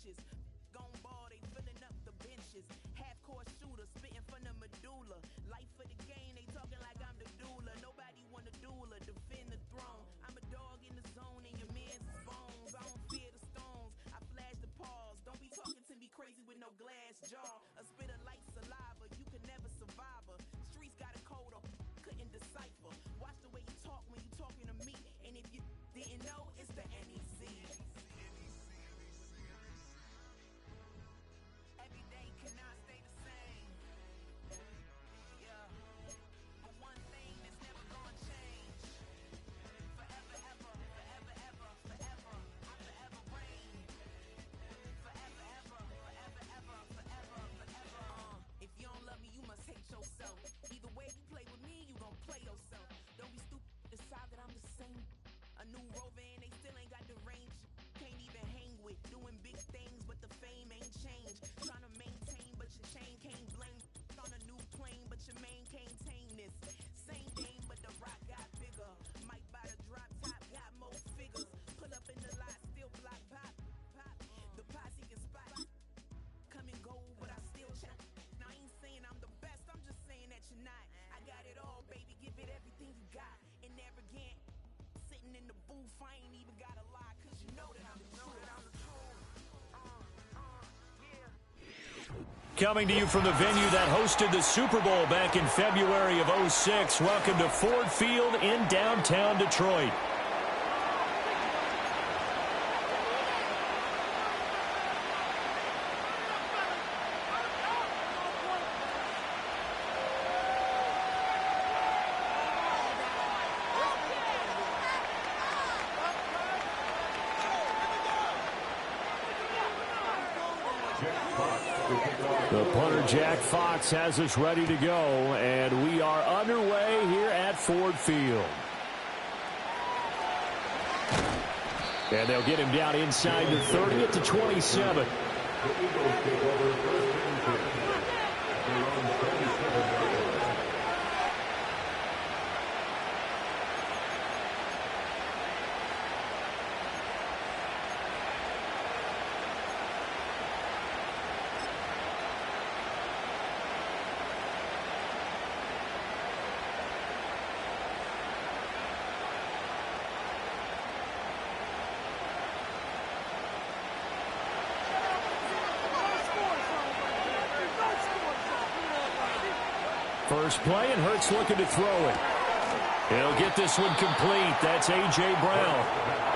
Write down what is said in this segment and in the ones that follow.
inches. Gone ball, they filling up the benches. Half-court shooter, spitting from the medulla. Life for the game, they talking like I'm the doula. Nobody want a doula, defend the throne. I'm a dog in the zone, and your man's is bones. I don't fear the stones, I flash the paws. Don't be talking to me crazy with no glass jaw. A spit of light saliva, you can never survive her. Streets got a code, couldn't decipher. Watch the way you talk when you talking to me. And if you didn't know, it's the NEC. Every day cannot stay the same. Yeah. But one thing that's never gonna change. Forever, ever, forever, ever, forever. I forever reign. Forever, ever, forever, ever, forever, forever. If you don't love me, you must hate yourself. Either way you play with me, you gon' play yourself. Don't be stupid, decide that I'm the same. A new rover and they still ain't got the range. Can't even hang with, doing big things, but the fame ain't changed. Trying to maintain, but your chain can't blame. On a new plane, but your main can't tame this. Same game, but the rock got bigger. Might buy the drop top, got more figures. Pull up in the lot, still block pop, pop. The posse can spot. Come and go, but I still check. Now I ain't saying I'm the best, I'm just saying that you're not. I got it all, baby, give it everything you got. And arrogant, sitting in the booth, I ain't even gotta lie, cause you know that I'm the truth. Coming to you from the venue that hosted the Super Bowl back in February of '06, welcome to Ford Field in downtown Detroit. The punter, Jack Fox, has us ready to go, and we are underway here at Ford Field. And they'll get him down inside the 30 at the 27. First play, and Hurts looking to throw it. He'll get this one complete. That's A.J. Brown.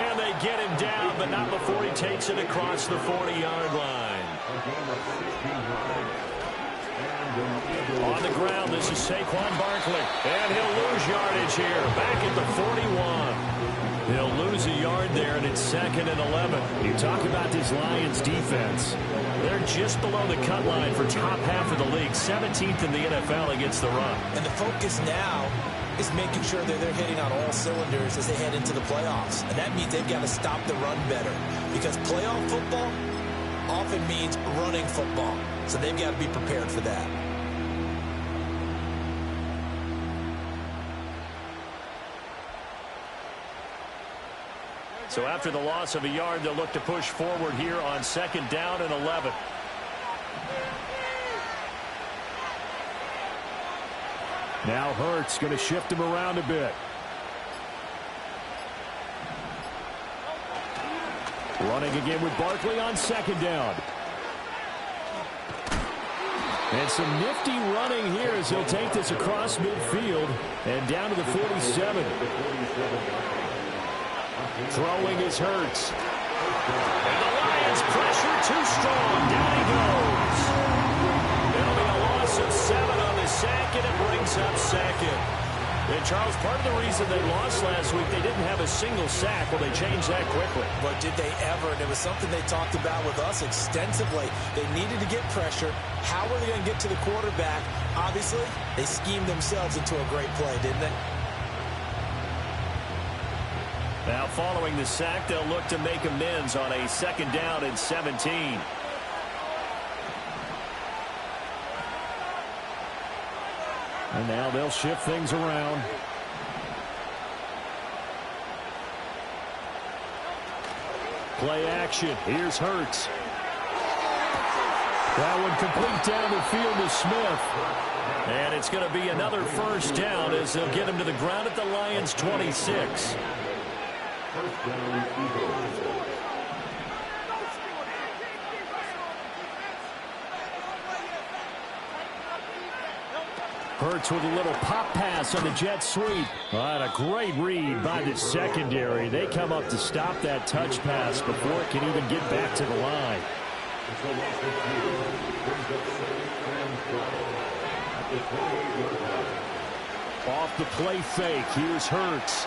And they get him down, but not before he takes it across the 40-yard line. On the ground, this is Saquon Barkley. And he'll lose yardage here. Back at the 41. He'll lose a yard there, and it's 2nd and 11. You talk about this Lions defense. They're just below the cut line for top half of the league. 17th in the NFL against the run. And the focus now is making sure that they're hitting on all cylinders as they head into the playoffs. And that means they've got to stop the run better. Because playoff football often means running football. So they've got to be prepared for that. So after the loss of a yard, they'll look to push forward here on 2nd down and 11. Now Hurts going to shift him around a bit. Running again with Barkley on 2nd down. And some nifty running here as he'll take this across midfield and down to the 47. Throwing is Hurts. And the Lions pressure too strong. Down he goes. It'll be a loss of 7 on the sack, and it brings up 2nd. And, Charles, part of the reason they lost last week, they didn't have a single sack. Well, they changed that quickly. But did they ever? And it was something they talked about with us extensively. They needed to get pressure. How were they going to get to the quarterback? Obviously, they schemed themselves into a great play, didn't they? Now, following the sack, they'll look to make amends on a 2nd down and 17. And now they'll shift things around. Play action. Here's Hurts. That one complete down the field to Smith. And it's going to be another first down as they'll get him to the ground at the Lions' 26. First down, Eagles. Hurts with a little pop pass on the jet sweep. A great read by the secondary. They come up to stop that touch pass before it can even get back to the line. Off the play fake. Here's Hurts.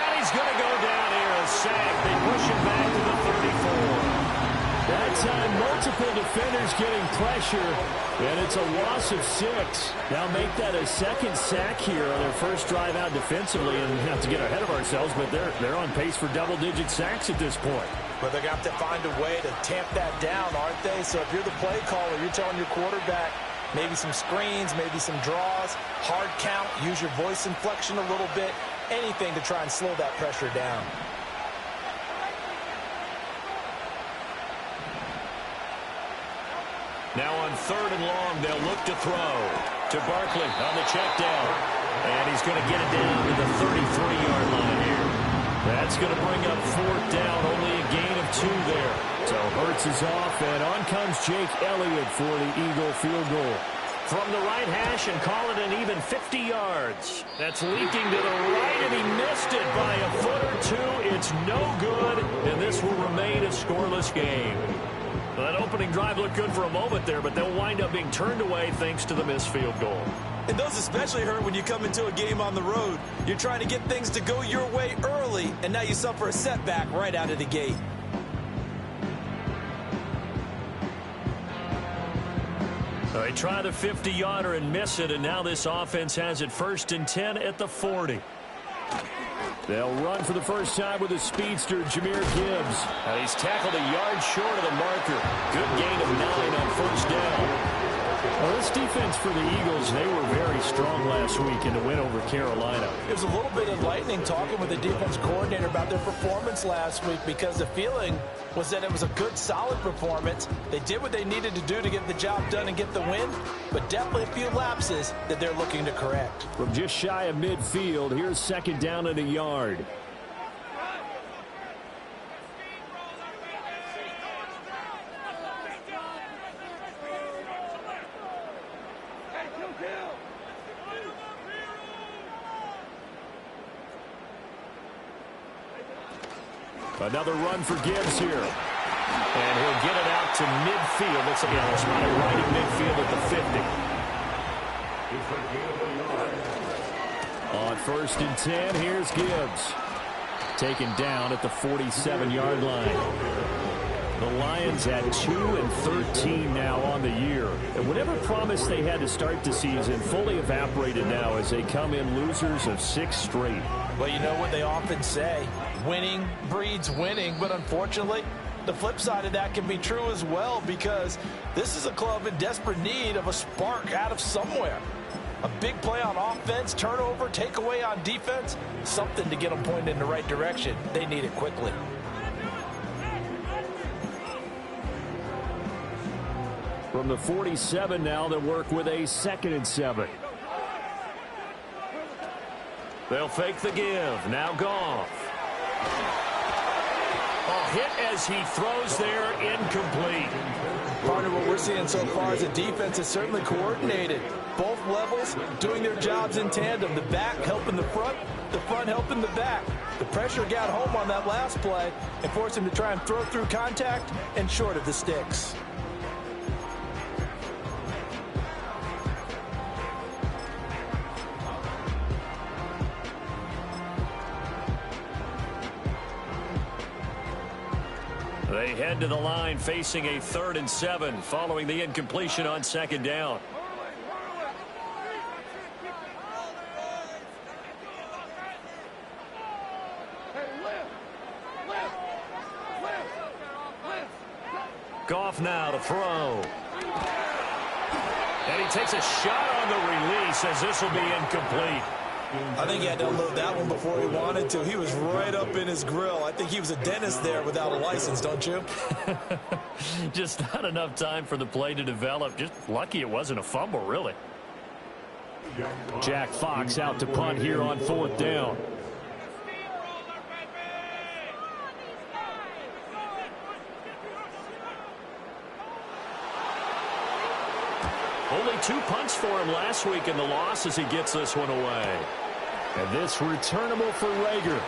And he's going to go down here, a sack. They push him back to the 34. That time, multiple defenders getting pressure, and it's a loss of 6. Now make that a second sack here on their first drive out defensively, and not to get ahead of ourselves, but they're on pace for double-digit sacks at this point. But they're going to have to find a way to tamp that down, aren't they? So if you're the play caller, you're telling your quarterback maybe some screens, maybe some draws, hard count, use your voice inflection a little bit, anything to try and slow that pressure down. Now on 3rd and long, they'll look to throw to Barkley on the check down. And he's going to get it down to the 33-yard line here. That's going to bring up 4th down, only a gain of 2 there. So Hurts is off, and on comes Jake Elliott for the Eagle field goal. From the right hash and call it an even 50 yards. That's leaking to the right, and he missed it by a foot or 2. It's no good, and this will remain a scoreless game. Well, that opening drive looked good for a moment there, but they'll wind up being turned away thanks to the missed field goal. And those especially hurt when you come into a game on the road. You're trying to get things to go your way early, and now you suffer a setback right out of the gate. So they try the 50-yarder and miss it, and now this offense has it 1st and 10 at the 40. They'll run for the first time with a speedster, Jahmyr Gibbs. And he's tackled a yard short of the marker. Good gain of 9 on 1st down. Well, this defense for the Eagles, they were very strong last week in the win over Carolina. It was a little bit enlightening talking with the defense coordinator about their performance last week because the feeling was that it was a good, solid performance. They did what they needed to do to get the job done and get the win, but definitely a few lapses that they're looking to correct. From just shy of midfield, here's 2nd down and a yard. Another run for Gibbs here. And he'll get it out to midfield. Looks like he's spotted right in midfield at the 50. On 1st and 10, here's Gibbs. Taken down at the 47-yard line. The Lions at 2-13 now on the year. And whatever promise they had to start the season fully evaporated now as they come in losers of 6 straight. Well, you know what they often say, winning breeds winning, but unfortunately, the flip side of that can be true as well because this is a club in desperate need of a spark out of somewhere. A big play on offense, turnover, takeaway on defense, something to get them pointed in the right direction. They need it quickly. From the 47 now, they'll work with a 2nd and 7. They'll fake the give. Now Goff. A hit as he throws there, incomplete. Part of what we're seeing so far is the defense is certainly coordinated. Both levels doing their jobs in tandem. The back helping the front helping the back. The pressure got home on that last play and forced him to try and throw through contact and short of the sticks. They head to the line facing a 3rd and 7 following the incompletion on 2nd down. Goff now to throw. And he takes a shot on the release as this will be incomplete. I think he had to unload that one before he wanted to. He was right up in his grill. I think he was a dentist there without a license, don't you? Just not enough time for the play to develop. Just lucky it wasn't a fumble, really. Jack Fox out to punt here on 4th down. Only 2 punts for him last week in the loss as he gets this one away. And this returnable for Rager.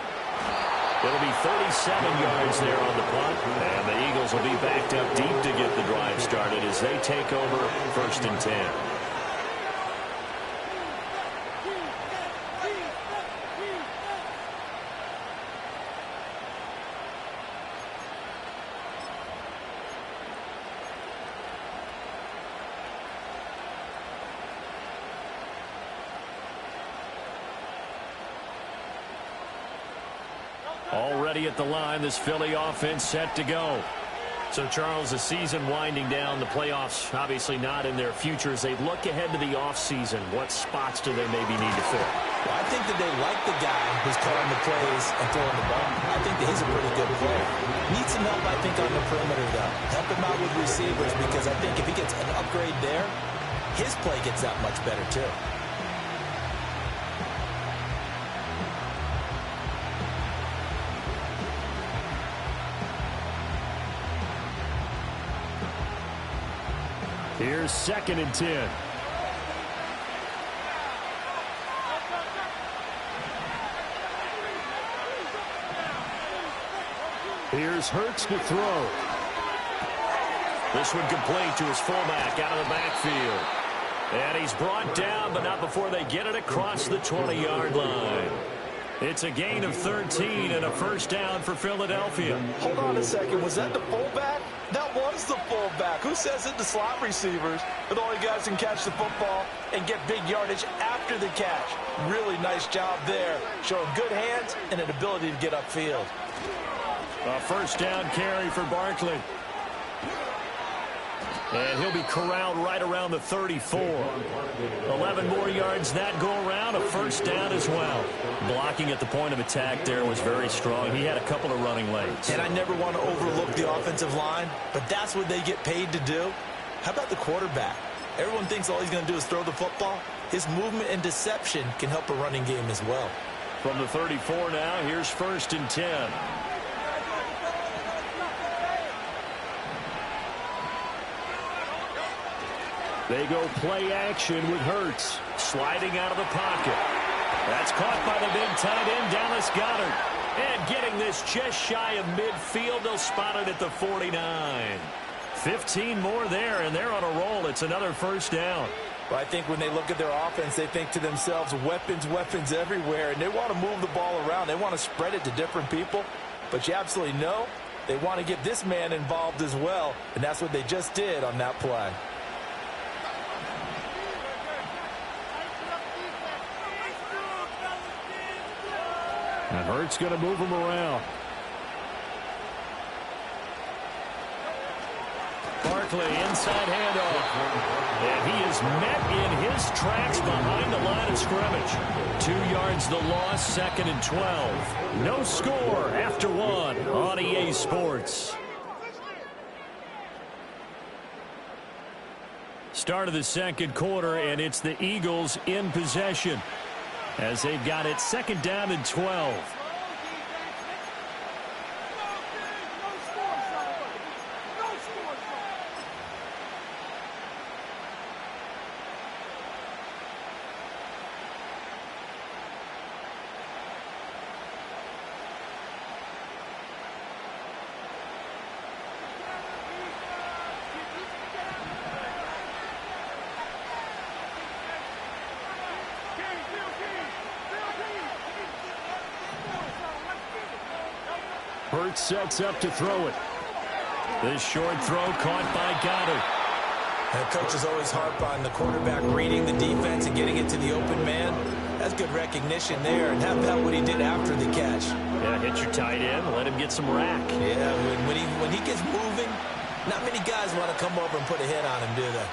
It'll be 37 yards there on the punt. And the Eagles will be backed up deep to get the drive started as they take over 1st and 10. Already at the line, this Philly offense set to go. So, Charles, the season winding down, the playoffs obviously not in their future. As they look ahead to the offseason, what spots do they maybe need to fill? Well, I think that they like the guy who's calling the plays and throwing the ball. I think that he's a pretty good player. Needs some help, I think, on the perimeter, though. Help him out with receivers, because I think if he gets an upgrade there, his play gets that much better, too. Here's 2nd and 10. Here's Hurts to throw. This one complete to his fullback out of the backfield. And he's brought down, but not before they get it across the 20-yard line. It's a gain of 13 and a 1st down for Philadelphia. Hold on a second. Was that the fullback? That was the fullback. Who says it? The slot receivers. But all you guys can catch the football and get big yardage after the catch. Really nice job there. Showing good hands and an ability to get upfield. A 1st down carry for Barkley. And he'll be corralled right around the 34. 11 more yards that go around, a 1st down as well. Blocking at the point of attack there was very strong. He had a couple of running lanes. And I never want to overlook the offensive line, but that's what they get paid to do. How about the quarterback? Everyone thinks all he's going to do is throw the football. His movement and deception can help a running game as well. From the 34 now, here's 1st and 10. They go play action with Hurts. Sliding out of the pocket. That's caught by the big tight end, Dallas Goedert. And getting this just shy of midfield, they'll spot it at the 49. 15 more there, and they're on a roll. It's another 1st down. Well, I think when they look at their offense, they think to themselves, weapons, weapons everywhere. And they want to move the ball around. They want to spread it to different people. But you absolutely know they want to get this man involved as well. And that's what they just did on that play. And Hurts going to move him around. Barkley inside handoff. And he is met in his tracks behind the line of scrimmage. 2 yards the loss, 2nd and 12. No score after 1 on EA Sports. Start of the 2nd quarter, and it's the Eagles in possession, as they've got it 2nd down and 12. Hurts sets up to throw it. This short throw caught by Goedert. And coaches always harp on the quarterback reading the defense and getting it to the open man. That's good recognition there. And how about what he did after the catch? Yeah, hit your tight end, let him get some rack. Yeah, when he gets moving, not many guys want to come over and put a hit on him, do they?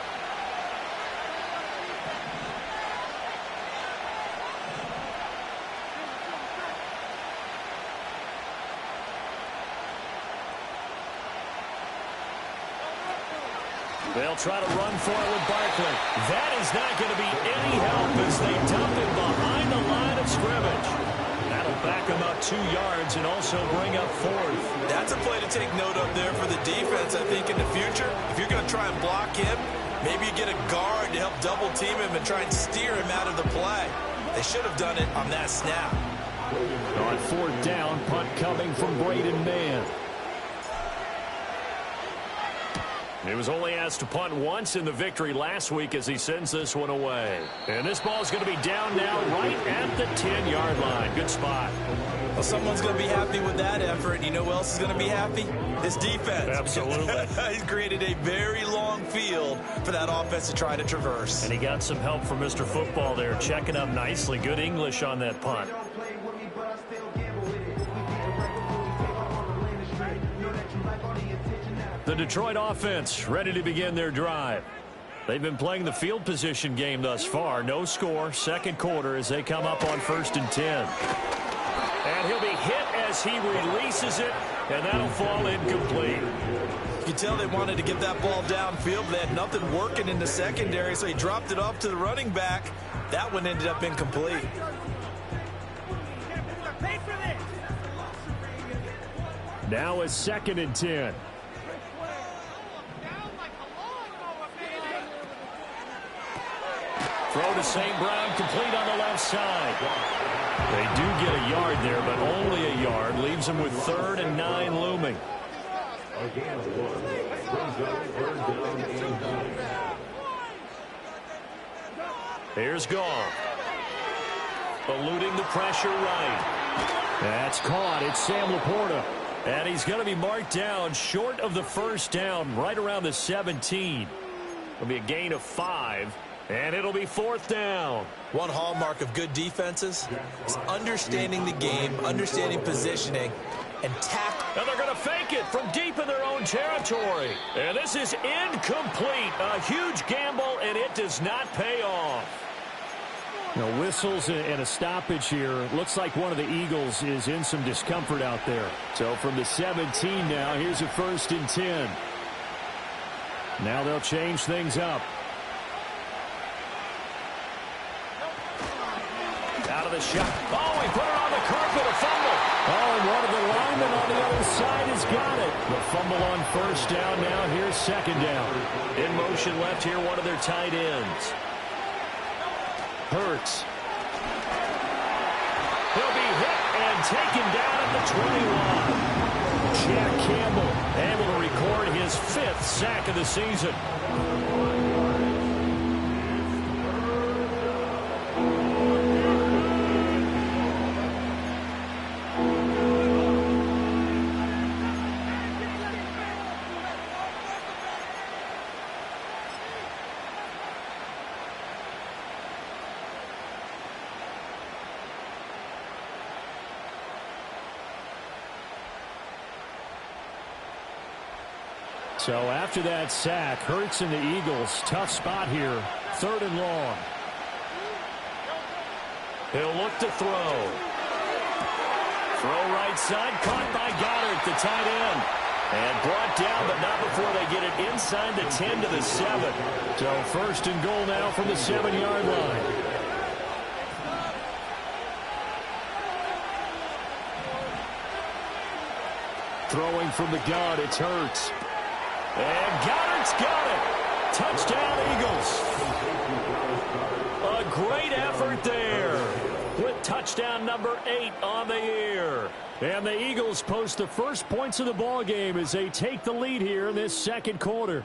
They'll try to run for it with Barkley. That is not going to be any help as they dump him behind the line of scrimmage. That'll back him up 2 yards and also bring up 4th. That's a play to take note of there for the defense, I think, in the future. If you're going to try and block him, maybe you get a guard to help double team him and try and steer him out of the play. They should have done it on that snap. On 4th down, punt coming from Braden Mann. He was only asked to punt once in the victory last week as he sends this one away. And this ball is going to be down now right at the 10-yard line. Good spot. Well, someone's going to be happy with that effort. You know who else is going to be happy? His defense. Absolutely. He's created a very long field for that offense to try to traverse. And he got some help from Mr. Football there, checking up nicely. Good English on that punt. The Detroit offense ready to begin their drive. They've been playing the field position game thus far. No score, second quarter as they come up on 1st and 10. And he'll be hit as he releases it, and that'll fall incomplete. You can tell they wanted to get that ball downfield, but they had nothing working in the secondary, so he dropped it off to the running back. That one ended up incomplete. Now it's 2nd and 10. Throw to St. Brown, complete on the left side. They do get a yard there, but only a yard. Leaves them with 3rd and 9 looming. Here's Goff. Eluding the pressure right. That's caught. It's Sam Laporta. And he's going to be marked down short of the 1st down, right around the 17. It'll be a gain of 5. And it'll be 4th down. One hallmark of good defenses is understanding the game, understanding positioning, and tackle. And they're going to fake it from deep in their own territory. And this is incomplete. A huge gamble, and it does not pay off. Now, whistles and a stoppage here. Looks like one of the Eagles is in some discomfort out there. So from the 17 now, here's a 1st and 10. Now they'll change things up. Out of the shot. Oh, he put it on the carpet, a fumble. Oh, and one of the linemen on the other side has got it. The fumble on 1st down now. Here's 2nd down. In motion left here, one of their tight ends. Hurts. He'll be hit and taken down at the 21. Jack Campbell able to record his 5th sack of the season. So after that sack, Hurts and the Eagles, tough spot here, 3rd and long. He'll look to throw. Throw right side, caught by Goddard, the tight end. And brought down, but not before they get it inside the 10 to the 7. So 1st and goal now from the 7-yard line. Throwing from the gun, it's Hurts. And Goddard's got it. Touchdown, Eagles. A great effort there with touchdown number 8 on the year. And the Eagles post the first points of the ball game as they take the lead here in this 2nd quarter.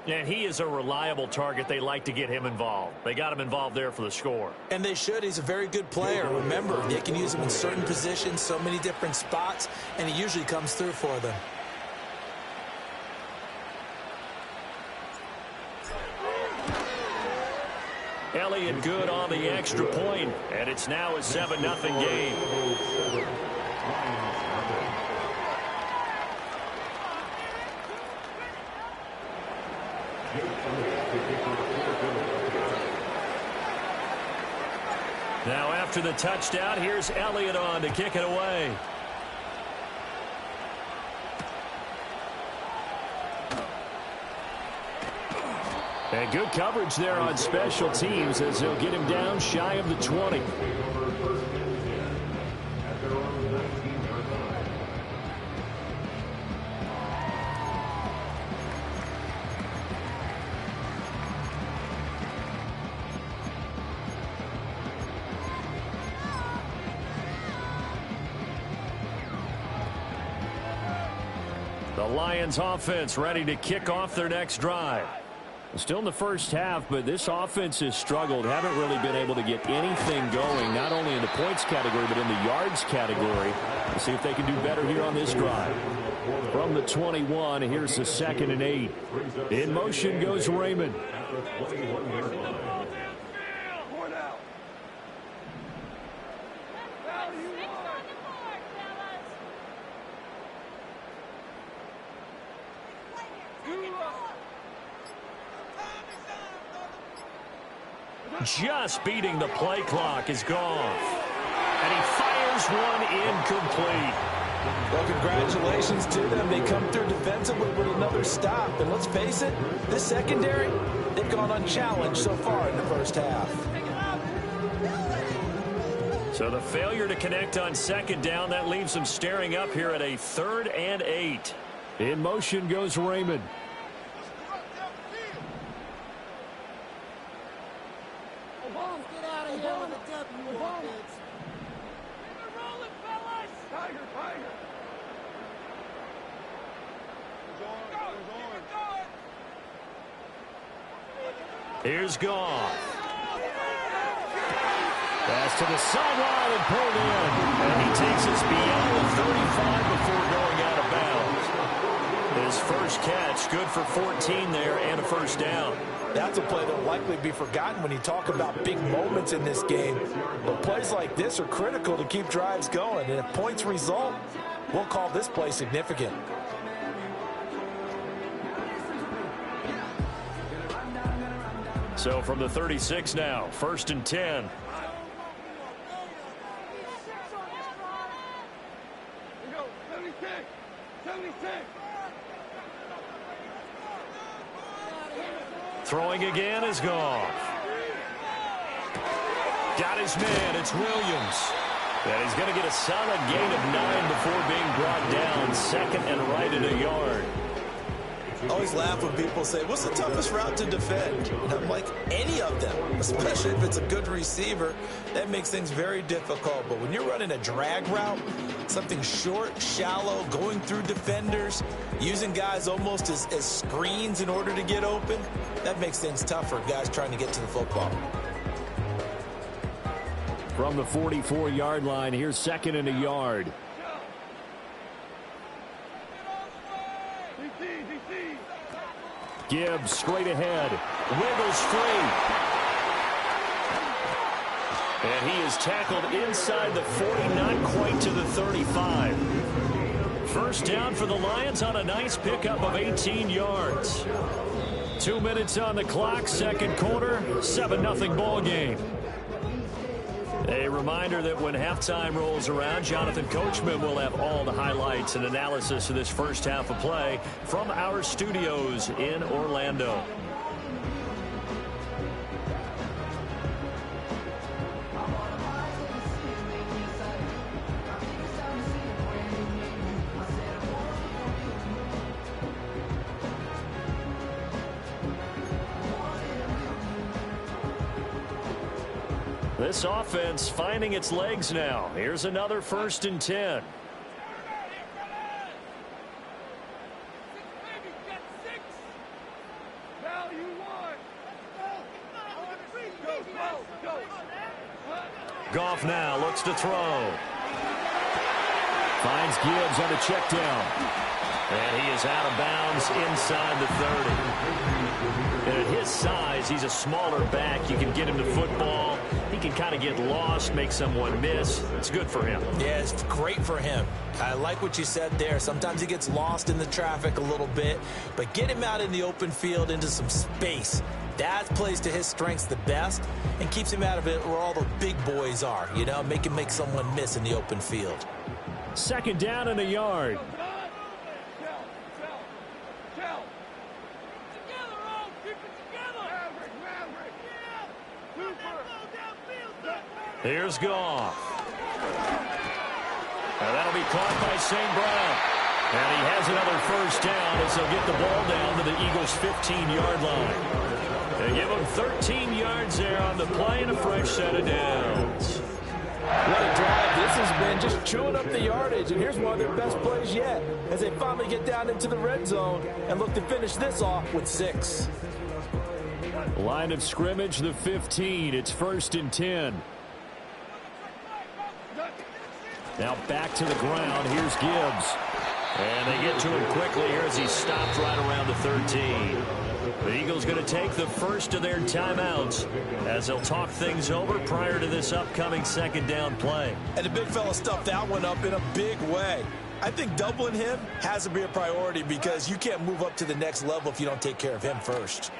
And he is a reliable target. They like to get him involved. They got him involved there for the score. And they should. He's a very good player. Remember, they can use him in certain positions, so many different spots, and he usually comes through for them. Elliott good on the extra point, and it's now a 7-0 game. Now after the touchdown, here's Elliott on to kick it away. And good coverage there on special teams as they'll get him down shy of the 20. The Lions offense ready to kick off their next drive. Still in the first half, but this offense has struggled. Haven't really been able to get anything going, not only in the points category, but in the yards category. We'll see if they can do better here on this drive. From the 21, here's the 2nd and 8. In motion goes Raymond. Just beating the play clock is gone. And he fires one incomplete. Well, congratulations to them. They come through defensively with another stop. And let's face it, this secondary, they've gone unchallenged so far in the first half. So the failure to connect on 2nd down, that leaves them staring up here at a 3rd and 8. In motion goes Raymond. Here's Goff. Pass to the sideline and pulled in. And he takes us beyond the 35 before going out of bounds. His first catch, good for 14 there and a first down. That's a play that will likely be forgotten when you talk about big moments in this game. But plays like this are critical to keep drives going. And if points result, we'll call this play significant. So from the 36 now, 1st and 10. Throwing again is Goff. Got his man, it's Williams. And he's going to get a solid gain of 9 before being brought down. 2nd and right at a yard. I always laugh when people say, what's the toughest route to defend? And I'm like, any of them, especially if it's a good receiver. That makes things very difficult. But when you're running a drag route, something short, shallow, going through defenders, using guys almost as screens in order to get open, that makes things tough for guys trying to get to the football. From the 44-yard line, here's 2nd and a yard. Gibbs straight ahead. Wiggles free. And he is tackled inside the 40, not quite to the 35. First down for the Lions on a nice pickup of 18 yards. 2 minutes on the clock, 2nd quarter, 7-0 ball game. A reminder that when halftime rolls around, Jonathan Coachman will have all the highlights and analysis of this first half of play from our studios in Orlando. This offense finding its legs now. Here's another 1st and 10. Goff now looks to throw. Finds Gibbs on a check down. And he is out of bounds inside the 30. And at his size, he's a smaller back. You can get him to football. He can kind of get lost, make someone miss. It's good for him. Yeah, it's great for him. I like what you said there. Sometimes he gets lost in the traffic a little bit. But get him out in the open field into some space. That plays to his strengths the best and keeps him out of it where all the big boys are. You know, make him make someone miss in the open field. 2nd down and a yard. Here's Goff. And that'll be caught by St. Brown. And he has another first down as they'll get the ball down to the Eagles' 15-yard line. They give them 13 yards there on the play and a fresh set of downs. What a drive this has been, just chewing up the yardage. And here's one of their best plays yet as they finally get down into the red zone and look to finish this off with 6. Line of scrimmage, the 15. It's 1st and 10. Now back to the ground. Here's Gibbs. And they get to him quickly here as he stopped right around the 13. The Eagles going to take the first of their timeouts as they'll talk things over prior to this upcoming second down play. And the big fella stuffed that one up in a big way. I think doubling him has to be a priority because you can't move up to the next level if you don't take care of him first.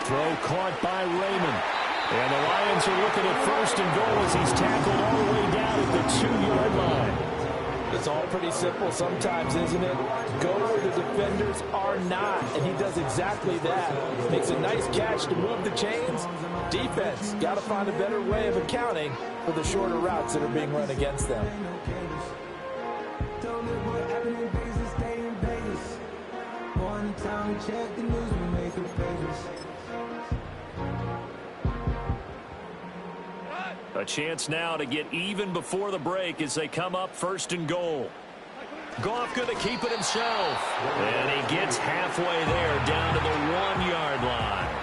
Throw caught by Raymond. And the Lions are looking at 1st and goal as he's tackled all the way down at the 2-yard line. It's all pretty simple sometimes, isn't it? Go where the defenders are not, and he does exactly that. Makes a nice catch to move the chains. Defense got to find a better way of accounting for the shorter routes that are being run against them. A chance now to get even before the break as they come up 1st and goal. Goff going to keep it himself. And he gets halfway there down to the 1-yard line.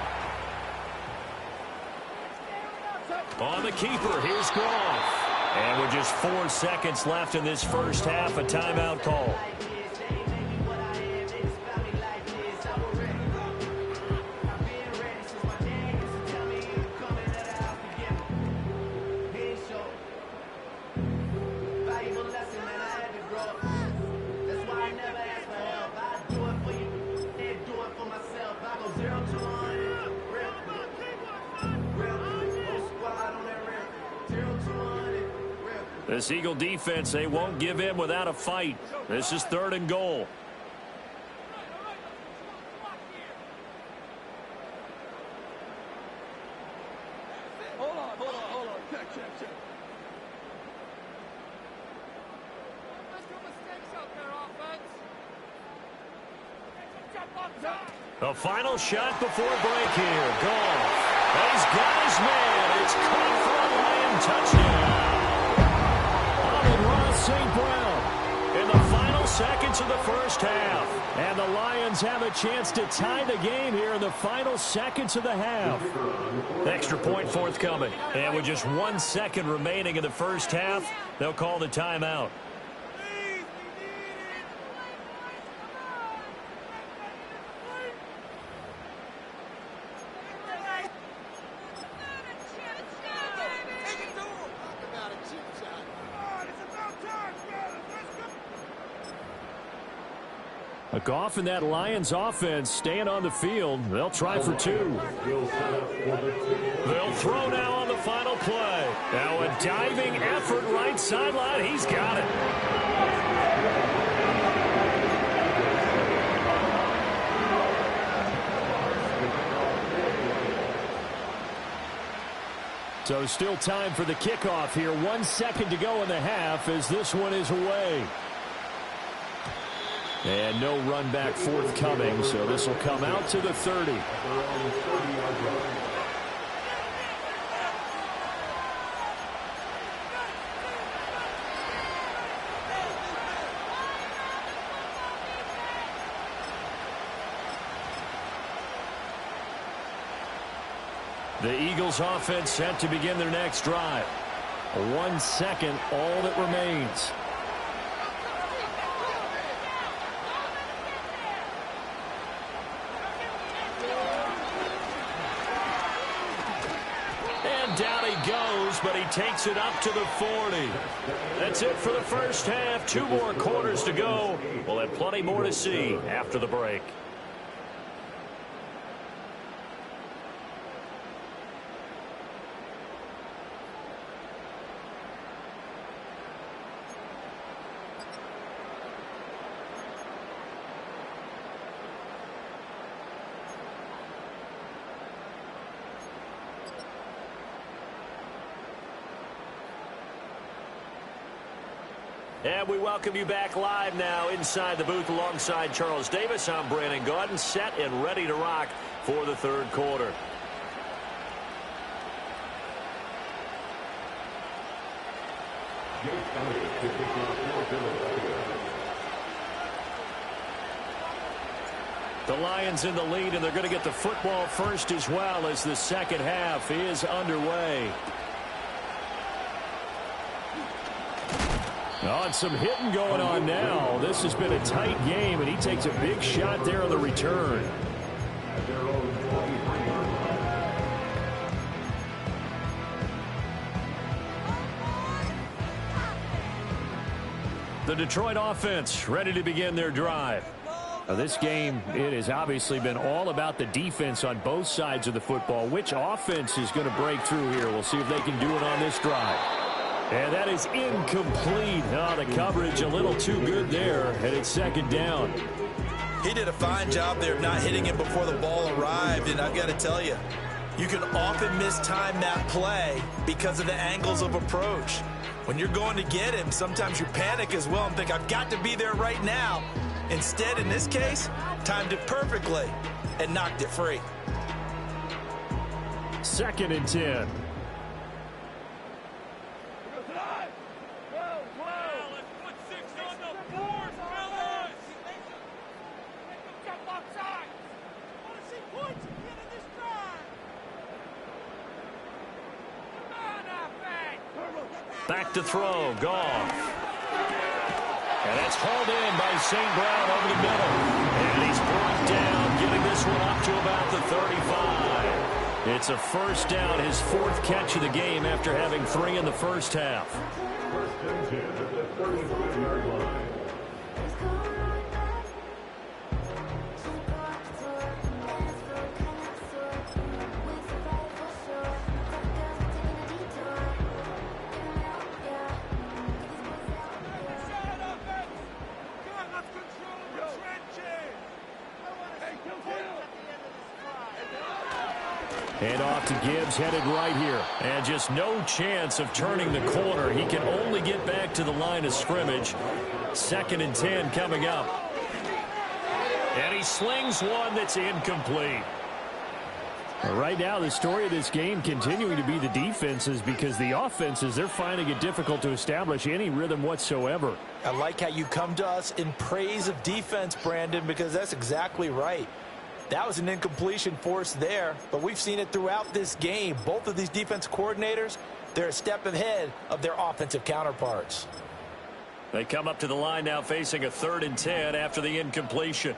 On the keeper, here's Goff. And with just 4 seconds left in this first half, a timeout call. This Eagle defense, they won't give in without a fight. This is 3rd and goal. Hold on. Check. Make your mistakes out there, offense. The final shot before break here. Goff. He's got his man. It's caught for a Lion touchdown. St. Brown in the final seconds of the first half. And the Lions have a chance to tie the game here in the final seconds of the half. Extra point forthcoming. And with just 1 second remaining in the first half, they'll call the timeout. Goff and that Lions offense staying on the field. They'll try for 2. They'll throw now on the final play. Now a diving effort right sideline. He's got it. So still time for the kickoff here. 1 second to go in the half as this one is away. And no run back forthcoming, so this will come out to the 30. The Eagles offense set to begin their next drive. 1 second, all that remains. Down he goes, but he takes it up to the 40. That's it for the first half. 2 more quarters to go. We'll have plenty more to see after the break. And we welcome you back live now inside the booth alongside Charles Davis. I'm Brandon Gaudin, set and ready to rock for the third quarter. The Lions in the lead, and they're going to get the football first as well as the second half is underway. Oh, and some hitting going on now. This has been a tight game, and he takes a big shot there on the return. The Detroit offense ready to begin their drive. Now, this game, it has obviously been all about the defense on both sides of the football. Which offense is going to break through here? We'll see if they can do it on this drive. And that is incomplete. Oh, the coverage a little too good there, and it's second down. He did a fine job there of not hitting him before the ball arrived, and I've got to tell you, you can often mistime that play because of the angles of approach. When you're going to get him, sometimes you panic as well and think, I've got to be there right now. Instead, in this case, timed it perfectly and knocked it free. 2nd and 10. Back to throw, Goff. And that's hauled in by St. Brown over the middle. And he's brought down, getting this one up to about the 35. It's a first down, his 4th catch of the game after having 3 in the first half. First and 10 at the 35-yard line. And off to Gibbs, headed right here. And just no chance of turning the corner. He can only get back to the line of scrimmage. 2nd and 10 coming up. And he slings one that's incomplete. Right now, the story of this game continuing to be the defenses, because the offenses, they're finding it difficult to establish any rhythm whatsoever. I like how you come to us in praise of defense, Brandon, because that's exactly right. That was an incompletion forced there, but we've seen it throughout this game. Both of these defense coordinators, they're a step ahead of their offensive counterparts. They come up to the line now facing a 3rd and 10 after the incompletion.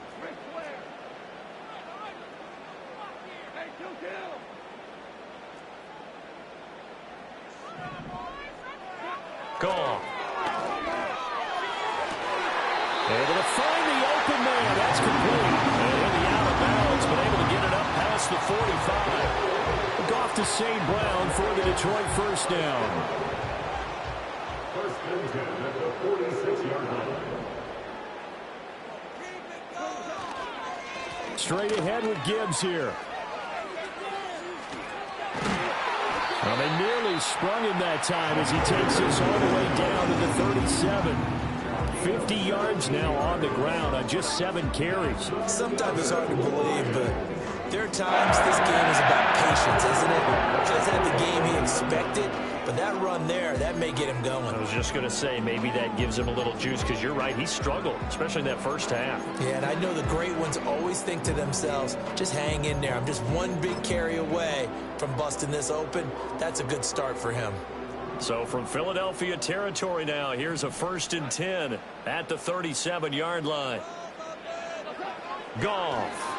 Goff. Able to find the open man. That's complete. And in the out of bounds, but able to get it up past the 45. Goff to St. Brown for the Detroit first down. First and 10 at the 46-yard line. Straight ahead with Gibbs here. Well, they nearly sprung him that time as he takes this all the way down to the 37. 50 yards now on the ground on just 7 carries. Sometimes it's hard to believe, but there are times this game is about patience, isn't it? Just had the game he expected, but that run there, that may get him going. I was just going to say, maybe that gives him a little juice, because you're right, he struggled, especially in that first half. Yeah, and I know the great ones always think to themselves, just hang in there. I'm just one big carry away from busting this open. That's a good start for him. So from Philadelphia territory now, here's a 1st and 10 at the 37-yard line. Goff.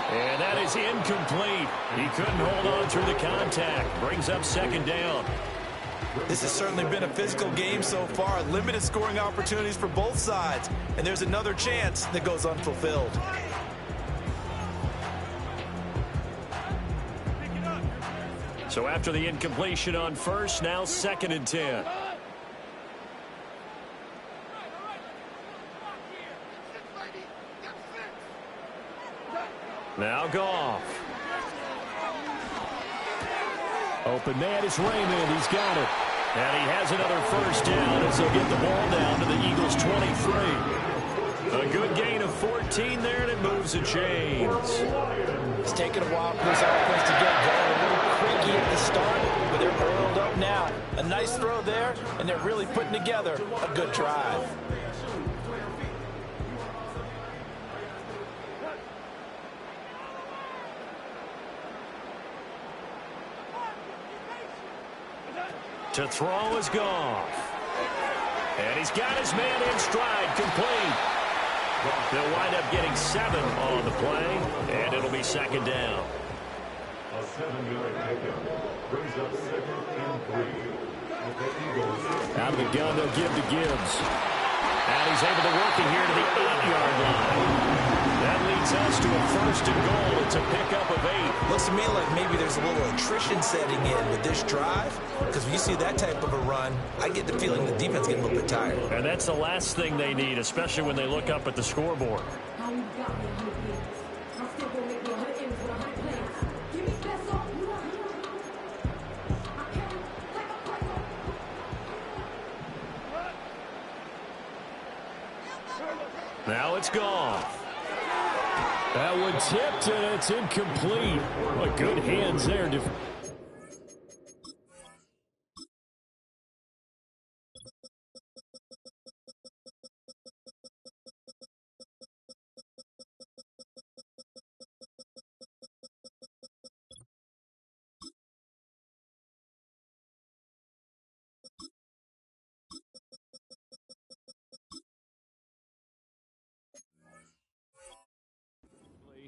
And that is incomplete. He couldn't hold on through the contact. Brings up 2nd down. This has certainly been a physical game so far. Limited scoring opportunities for both sides. And there's another chance that goes unfulfilled. So after the incompletion on first, now 2nd and 10. Now Goff. Open man is Raymond. He's got it. And he has another first down as they'll get the ball down to the Eagles' 23. A good gain of 14 there, and it moves the chains. It's taken a while for this offense to get going. A little creaky at the start, but they're oiled up now. A nice throw there, and they're really putting together a good drive. To throw is Goff. And he's got his man in stride, complete. They'll wind up getting 7 on the play, and it'll be second down. A 7-yard pickup brings up 2nd and 3. Out of the gun, they'll give to Gibbs. And he's able to work it here to the 8-yard line. That leads us to a 1st and goal. It's a pickup of 8. Looks to me like maybe there's a little attrition setting in with this drive, because when you see that type of a run, I get the feeling the defense getting a little bit tired. And that's the last thing they need, especially when they look up at the scoreboard. Now it's Goff. That one tipped, and it's incomplete. What good hands there.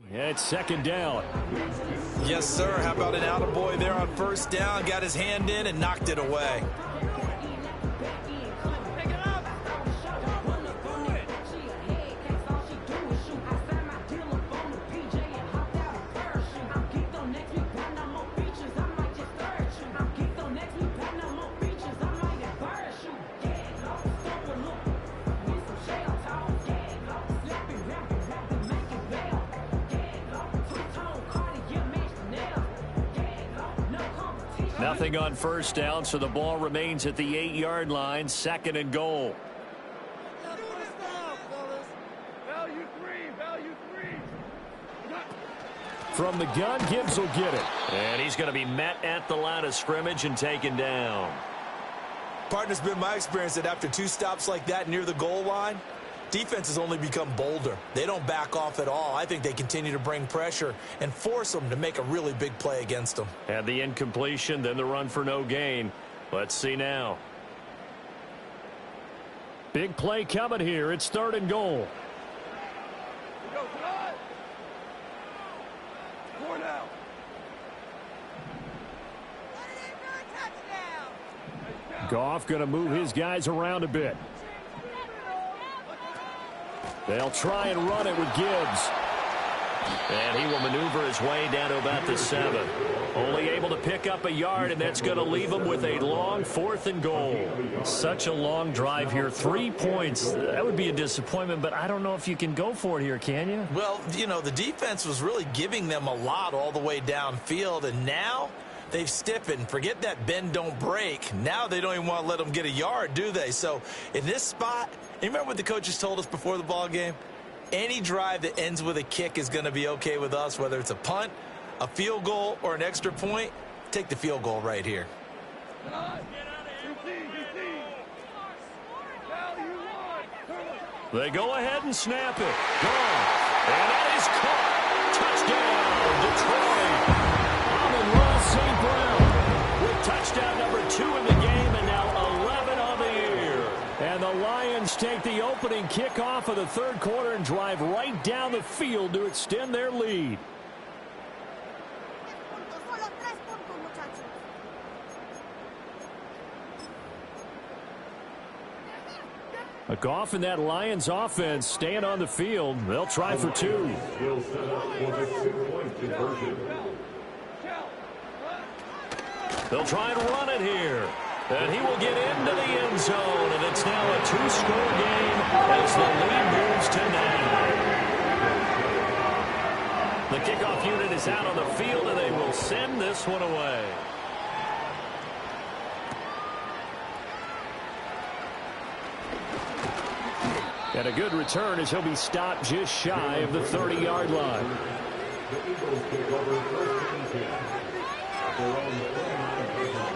It's second down. Yes, sir. How about an attaboy there on first down? Got his hand in and knocked it away. Nothing on first down, so the ball remains at the 8-yard line, 2nd and goal. From the gun, Gibbs will get it. And he's going to be met at the line of scrimmage and taken down. Partner's been my experience that after 2 stops like that near the goal line, defense has only become bolder. They don't back off at all. I think they continue to bring pressure and force them to make a really big play against them. And the incompletion, then the run for no gain. Let's see now. Big play coming here. It's 3rd and goal. Goff going to move his guys around a bit. They'll try and run it with Gibbs. And he will maneuver his way down to about the 7. Only able to pick up a yard, and that's going to leave him with a long 4th and goal. Such a long drive here. 3 points. That would be a disappointment, but I don't know if you can go for it here, can you? Well, you know, the defense was really giving them a lot all the way downfield, and now they've stiffened. Forget that bend, don't break. Now they don't even want to let them get a yard, do they? So in this spot, you remember what the coaches told us before the ball game? Any drive that ends with a kick is going to be okay with us, whether it's a punt, a field goal, or an extra point. Take the field goal right here. They go ahead and snap it. Gone. And that is caught. Touchdown. Detroit. Amon-Ra St. Brown with touchdown number 2 in the game, and now 11 on the year. And the Lions take the opening kickoff of the 3rd quarter and drive right down the field to extend their lead. Goff and that Lions offense staying on the field. They'll try for 2. Will set up for the 2-point conversion. They'll try and run it here. And he will get into the end zone. And it's now a 2-score game as the lead moves to 9. The kickoff unit is out on the field, and they will send this one away. And a good return as he'll be stopped just shy of the 30-yard line. The Eagles take over first and 10. Their own 49-yard line.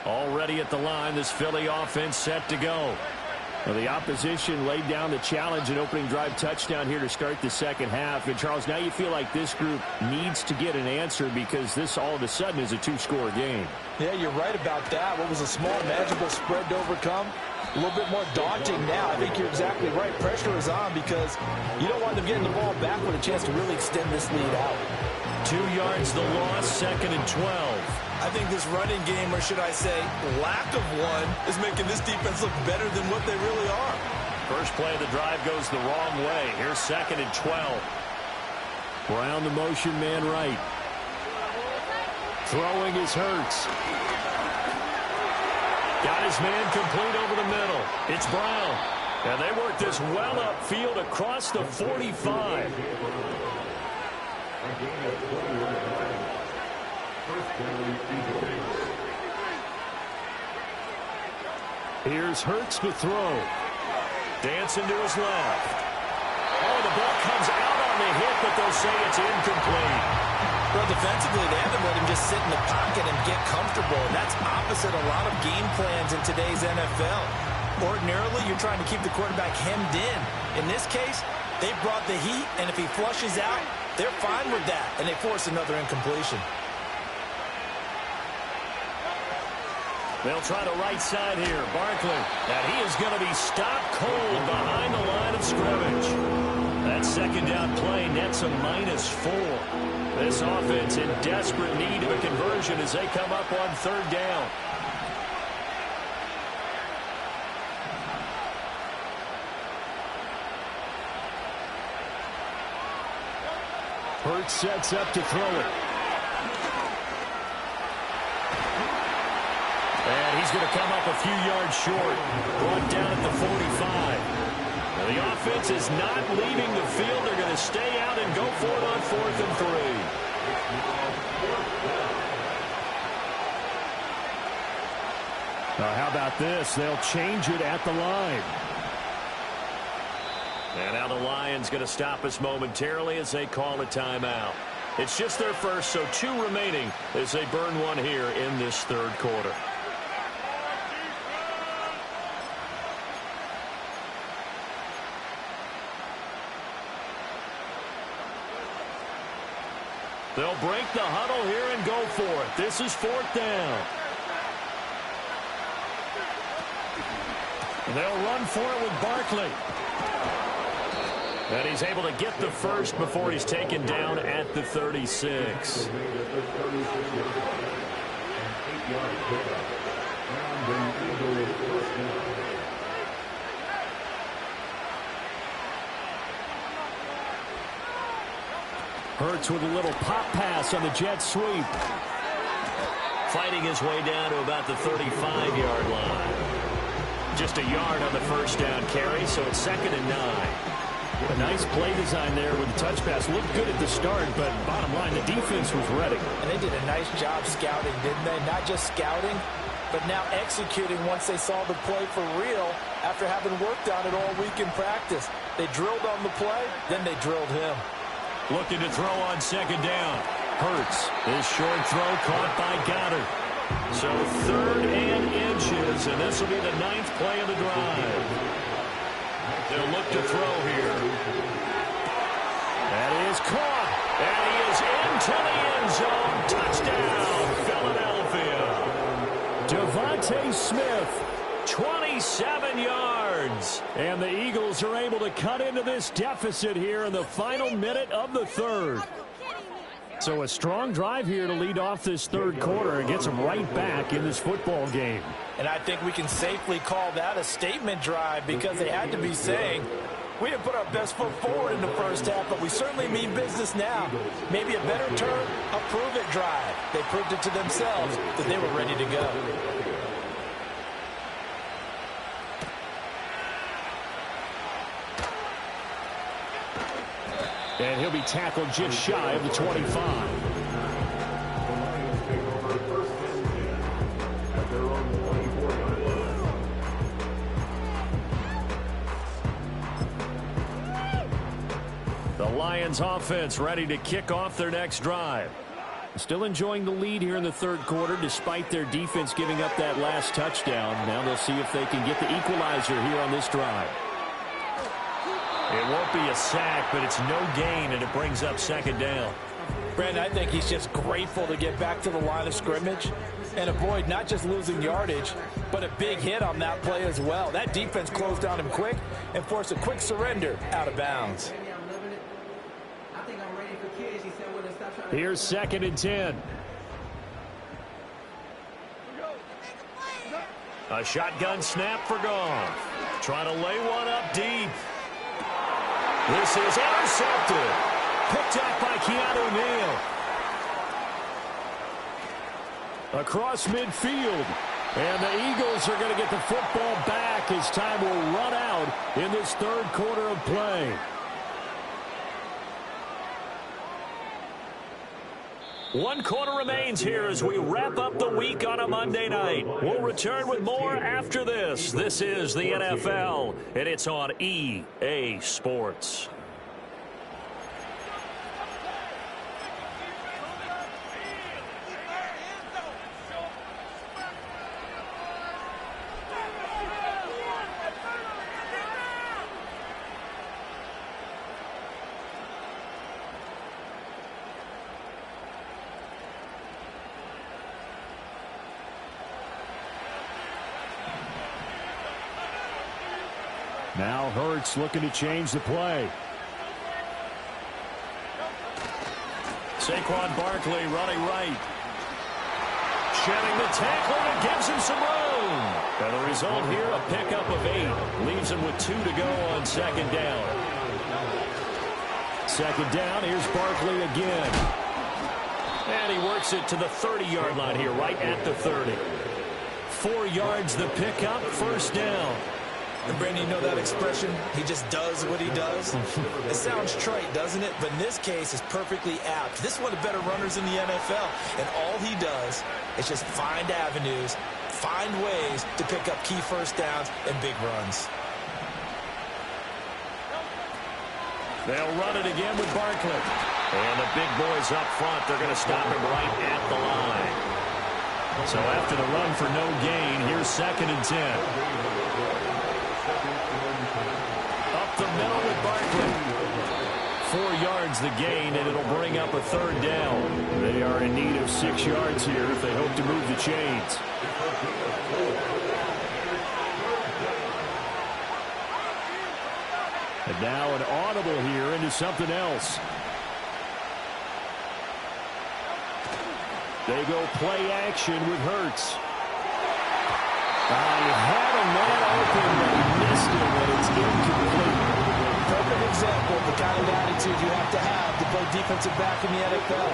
Already at the line, this Philly offense set to go. Well, the opposition laid down the challenge and opening drive touchdown here to start the second half. And, Charles, now you feel like this group needs to get an answer because this all of a sudden is a two-score game. Yeah, you're right about that. What was a small, manageable spread to overcome? A little bit more daunting now. I think you're exactly right. Pressure is on because you don't want them getting the ball back with a chance to really extend this lead out. 2 yards the loss, 2nd and 12. I think this running game, or should I say lack of one, is making this defense look better than what they really are. First play of the drive goes the wrong way. Here's 2nd and 12. Brown the motion man right. Throwing is Hurts. Got his man complete over the middle. It's Brown. And they work this well upfield across the 45. Here's Hurts to throw. Dancing to his left. Oh, the ball comes out on the hit, but they'll say it's incomplete. Well, defensively, they haven't let him just sit in the pocket and get comfortable. And that's opposite a lot of game plans in today's NFL. Ordinarily, you're trying to keep the quarterback hemmed in. In this case, they brought the heat, and if he flushes out, they're fine with that, and they force another incompletion. They'll try the right side here. Barkley. And he is going to be stopped cold behind the line of scrimmage. That second down play nets a -4. This offense in desperate need of a conversion as they come up on 3rd down. Hurts sets up to throw it. And he's going to come up a few yards short. Brought down at the 45. Now the offense is not leaving the field. They're going to stay out and go for it on 4th and 3. Now how about this? They'll change it at the line. And now the Lions going to stop us momentarily as they call a timeout. It's just their first, so 2 remaining as they burn one here in this 3rd quarter. They'll break the huddle here and go for it. This is 4th down. They'll run for it with Barkley. And he's able to get the first before he's taken down at the 36. Hurts with a little pop pass on the jet sweep. Fighting his way down to about the 35-yard line. Just a yard on the first down carry, so it's 2nd and 9. A nice play design there with the touch pass. Looked good at the start, but bottom line, the defense was ready. And they did a nice job scouting, didn't they? Not just scouting, but now executing once they saw the play for real after having worked on it all week in practice. They drilled on the play, then they drilled him. Looking to throw on 2nd down. Hurts. His short throw caught by Goddard. So 3rd and inches, and this will be the 9th play of the drive. They'll look to throw here. That is caught. And he is into the end zone. Touchdown, Philadelphia. Devontae Smith, 27 yards. And the Eagles are able to cut into this deficit here in the final minute of the 3rd. So a strong drive here to lead off this 3rd quarter and gets them right back in this football game. And I think we can safely call that a statement drive because they had to be saying, we didn't put our best foot forward in the first half, but we certainly mean business now. Maybe a better term, a prove-it drive. They proved it to themselves that they were ready to go. And he'll be tackled just shy of the 25. The Lions offense ready to kick off their next drive. Still enjoying the lead here in the third quarter despite their defense giving up that last touchdown. Now they'll see if they can get the equalizer here on this drive. It won't be a sack, but it's no gain, and it brings up second down. Brandon, I think he's just grateful to get back to the line of scrimmage and avoid not just losing yardage, but a big hit on that play as well. That defense closed on him quick and forced a quick surrender out of bounds. Here's 2nd and 10. A shotgun snap for Goff. Trying to lay one up deep. This is intercepted. Picked up by Keanu Neal. Across midfield. And the Eagles are going to get the football back as time will run out in this third quarter of play. One quarter remains here as we wrap up the week on a Monday night. We'll return with more after this. This is the NFL, and it's on EA Sports. Now Hurts looking to change the play. Saquon Barkley running right. Shedding the tackle and gives him some room. And the result here, a pickup of 8. Leaves him with 2 to go on second down. Second down, here's Barkley again. And he works it to the 30-yard line here, right at the 30. 4 yards the pickup, first down. And Brandon, you know that expression? He just does what he does. It sounds trite, doesn't it? But in this case, it's perfectly apt. This is one of the better runners in the NFL. And all he does is just find avenues, find ways to pick up key first downs and big runs. They'll run it again with Barkley. And the big boys up front, they're going to stop him right at the line. So after the run for no gain, here's 2nd and 10. Up the middle with Barkley. 4 yards the gain, and it'll bring up a third down. They are in need of 6 yards here if they hope to move the chains. And now an audible here into something else. They go play action with Hurts. He had a man open, but he missed it when it's incomplete. Perfect example of the kind of attitude you have to play defensive back in the NFL.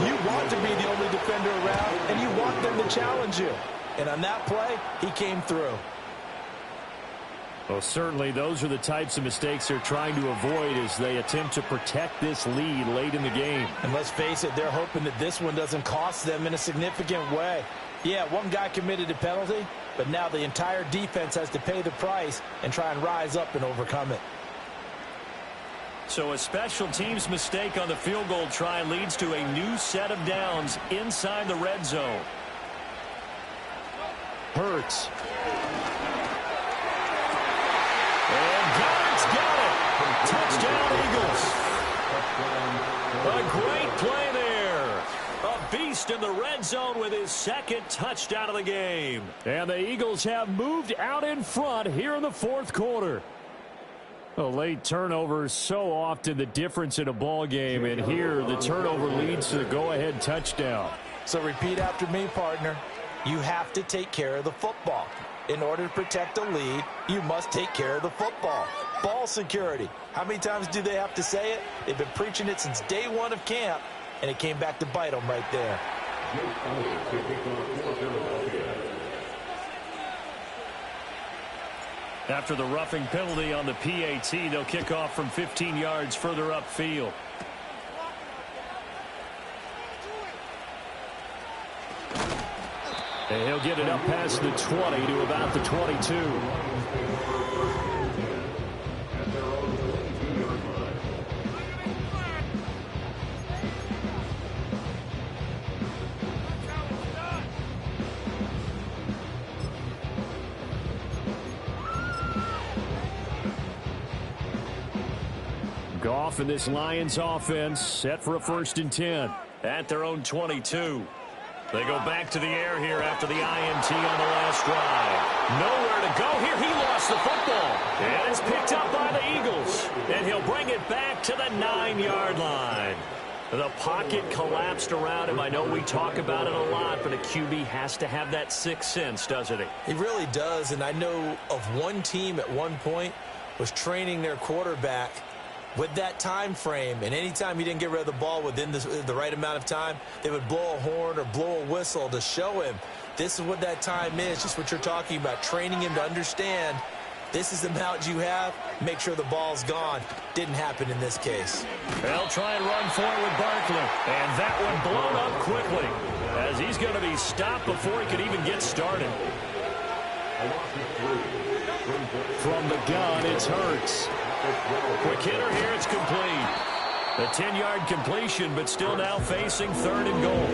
You want to be the only defender around, and you want them to challenge you. And on that play, he came through. Well, certainly those are the types of mistakes they're trying to avoid as they attempt to protect this lead late in the game. And let's face it, they're hoping that this one doesn't cost them in a significant way. Yeah, one guy committed a penalty, but now the entire defense has to pay the price and try and rise up and overcome it. So a special teams mistake on the field goal try leads to a new set of downs inside the red zone. Hurts. And got it. Touchdown, Eagles. A great play there. A beast in the red zone with his 2nd touchdown of the game. And the Eagles have moved out in front here in the 4th quarter. A late turnover is so often the difference in a ball game, and here the turnover leads to the go-ahead touchdown. So repeat after me, partner. You have to take care of the football. In order to protect a lead, you must take care of the football. Ball security. How many times do they have to say it? They've been preaching it since day one of camp, and it came back to bite them right there. After the roughing penalty on the PAT, they'll kick off from 15 yards further upfield. And he'll get it up past the 20 to about the 22. Goff and this Lions offense set for a 1st and 10 at their own 22. They go back to the air here after the INT on the last drive. Nowhere to go here. He lost the football. And it's picked up by the Eagles. And he'll bring it back to the 9-yard line. The pocket collapsed around him. I know we talk about it a lot, but a QB has to have that sixth sense, doesn't he? He really does, and I know of one team at one point was training their quarterback with that time frame, and anytime he didn't get rid of the ball within the right amount of time, they would blow a horn or blow a whistle to show him this is what that time is, just what you're talking about, training him to understand this is the amount you have, make sure the ball's gone. Didn't happen in this case. They'll try and run for it with Barkley, and that one blown up quickly as he's going to be stopped before he could even get started. From the gun, it's Hurts. Quick hitter here, it's complete. A 10-yard completion, but still now facing 3rd and goal.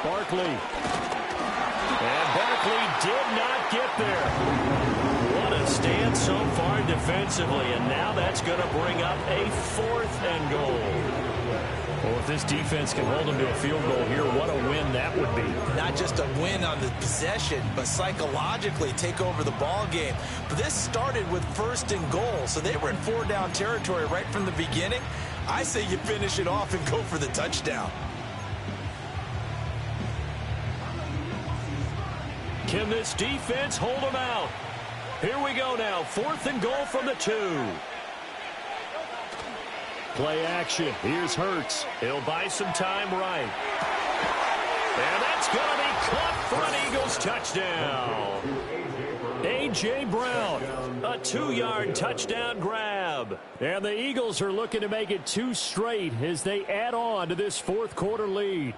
Barkley. And Barkley did not get there. What a stand so far defensively, and now that's going to bring up a 4th and goal. Well, if this defense can hold them to a field goal here, what a win that would be. Not just a win on the possession, but psychologically take over the ball game. But this started with 1st and goal, so they were in 4-down territory right from the beginning. I say you finish it off and go for the touchdown. Can this defense hold them out? Here we go now. 4th and goal from the 2. Play action. Here's Hurts. He'll buy some time right. And that's going to be caught for an Eagles touchdown. A.J. Brown, a 2-yard touchdown grab. And the Eagles are looking to make it 2 straight as they add on to this 4th quarter lead.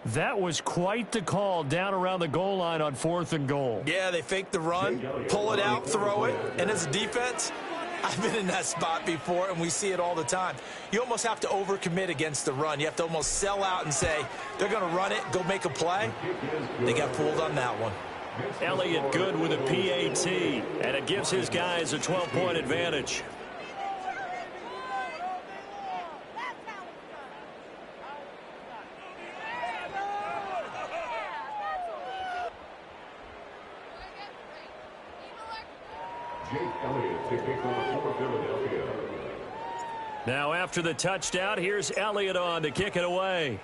That was quite the call down around the goal line on 4th and goal. Yeah, they fake the run, pull it out, throw it, and as a defense, I've been in that spot before, and we see it all the time. You almost have to overcommit against the run. You have to almost sell out and say, they're going to run it, go make a play. They got fooled on that one. Elliott good with a PAT, and it gives his guys a 12-point advantage. Now after the touchdown, here's Elliott on to kick it away.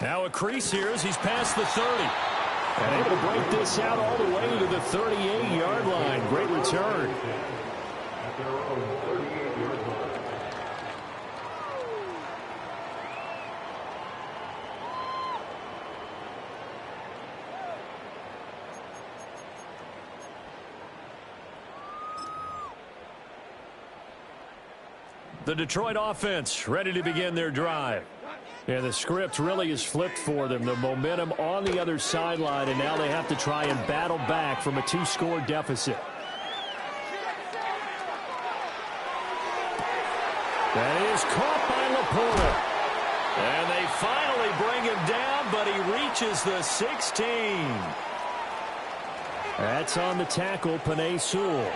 Now a crease here as he's past the 30. And able to break this out all the way to the 38-yard line. Great return. The Detroit offense ready to begin their drive. Yeah, the script really is flipped for them. The momentum on the other sideline, and now they have to try and battle back from a 2-score deficit. That is caught by Laporta. And they finally bring him down, but he reaches the 16. That's on the tackle, Penei Sewell.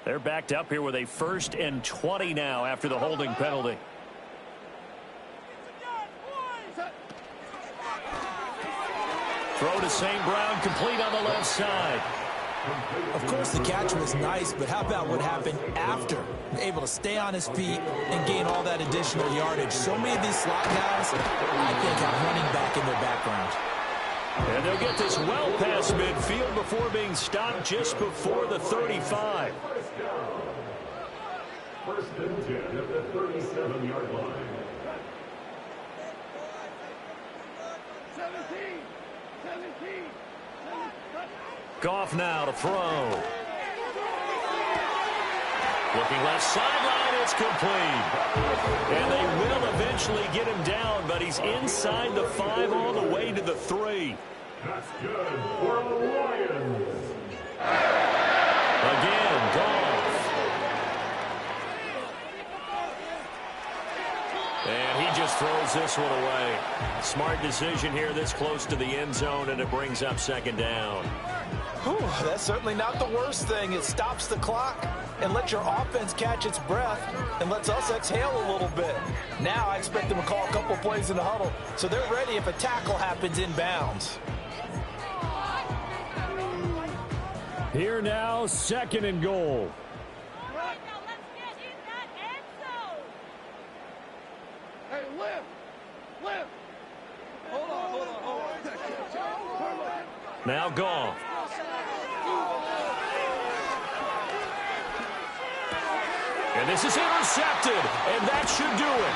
They're backed up here with a 1st and 20 now after the holding penalty. Throw to St. Brown, complete on the left side. Of course, the catch was nice, but how about what happened after? Able to stay on his feet and gain all that additional yardage. So many of these slot guys, I think, have running back in their background. And they'll get this well past midfield before being stopped just before the 35. First and 10 at the 37-yard line. 17. Goff now to throw. Looking left sideline, it's complete. And they will eventually get him down, but he's inside the 5 all the way to the 3. That's good for the Lions. Again, Goff. And he just throws this one away. Smart decision here this close to the end zone, and it brings up second down. Whew, that's certainly not the worst thing. It stops the clock and lets your offense catch its breath and lets us exhale a little bit. Now I expect them to call a couple plays in the huddle so they're ready if a tackle happens in bounds. Here now, second and goal. Hey, lift. Hold on. Now Goff. And this is intercepted, and that should do it.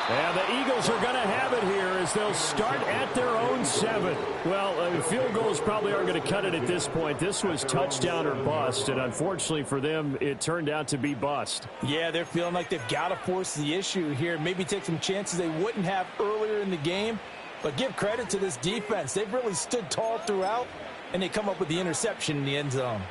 And the Eagles are going to have it here as they'll start at their own 7. Well, field goals probably aren't going to cut it at this point. This was touchdown or bust, and unfortunately for them, it turned out to be bust. Yeah, they're feeling like they've got to force the issue here. Maybe take some chances they wouldn't have earlier in the game. But give credit to this defense. They've really stood tall throughout, and they come up with the interception in the end zone.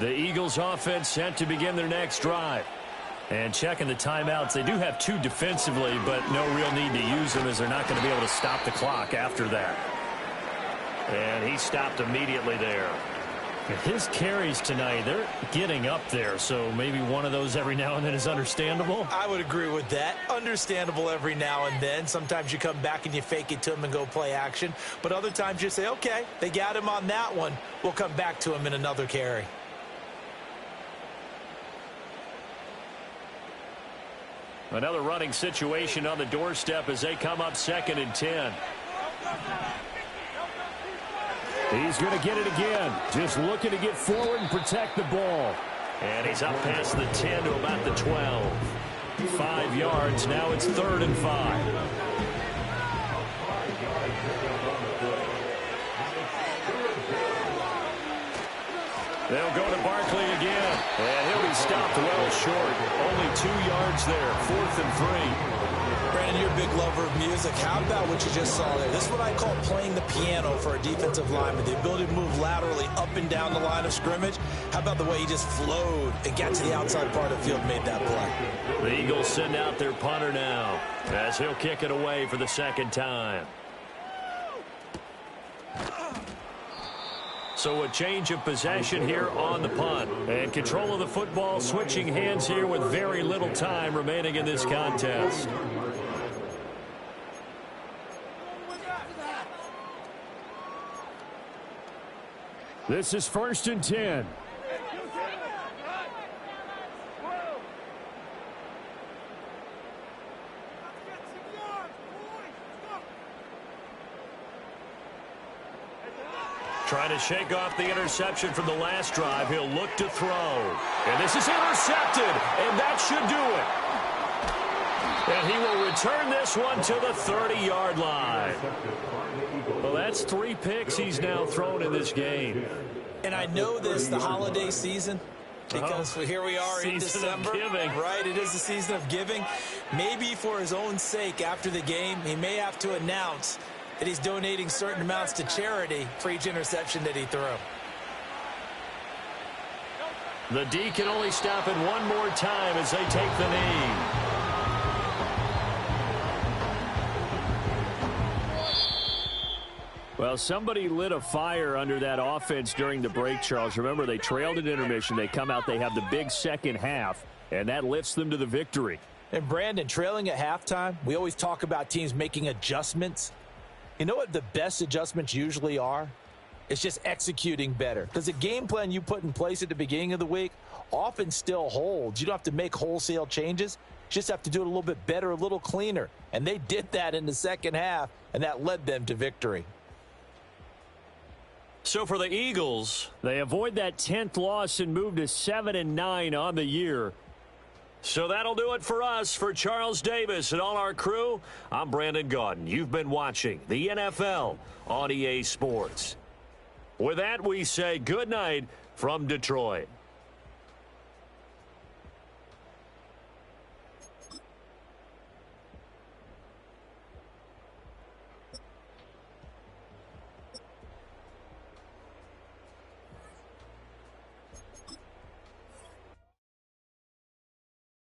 The Eagles offense set to begin their next drive. And checking the timeouts, they do have 2 defensively, but no real need to use them as they're not going to be able to stop the clock after that. And he stopped immediately there. His carries tonight, they're getting up there, so maybe one of those every now and then is understandable. I would agree with that. Understandable every now and then. Sometimes you come back and you fake it to him and go play action. But other times you say, okay, they got him on that one. We'll come back to him in another carry. Another running situation on the doorstep as they come up second and 10. He's going to get it again. Just looking to get forward and protect the ball. And he's up past the 10 to about the 12. 5 yards. Now it's 3rd and 5. They'll go to Barkley again, and he'll be stopped well short. Only 2 yards there, 4th and 3. Brandon, you're a big lover of music. How about what you just saw there? This is what I call playing the piano for a defensive lineman. The ability to move laterally up and down the line of scrimmage. How about the way he just flowed and got to the outside part of the field and made that play? The Eagles send out their punter now as he'll kick it away for the second time. So a change of possession here on the punt. And control of the football switching hands here with very little time remaining in this contest. This is 1st and 10. Trying to shake off the interception from the last drive. He'll look to throw. And this is intercepted. And that should do it. And he will return this one to the 30-yard line. Well, that's 3 picks he's now thrown in this game. And I know this, the holiday season, because here we are in December. Right, it is the season of giving. Maybe for his own sake after the game, he may have to announce that he's donating certain amounts to charity for each interception that he threw. The D can only stop it one more time as they take the knee. Well, somebody lit a fire under that offense during the break, Charles. Remember, they trailed at intermission. They come out, they have the big second half, and that lifts them to the victory. And, Brandon, trailing at halftime, we always talk about teams making adjustments. You know what the best adjustments usually are? It's just executing better. Because the game plan you put in place at the beginning of the week often still holds. You don't have to make wholesale changes. You just have to do it a little bit better, a little cleaner. And they did that in the second half, and that led them to victory. So for the Eagles, they avoid that 10th loss and move to 7-9 on the year. So that'll do it for us. For Charles Davis and all our crew, I'm Brandon Gaudin. You've been watching the NFL on EA Sports. With that, we say good night from Detroit.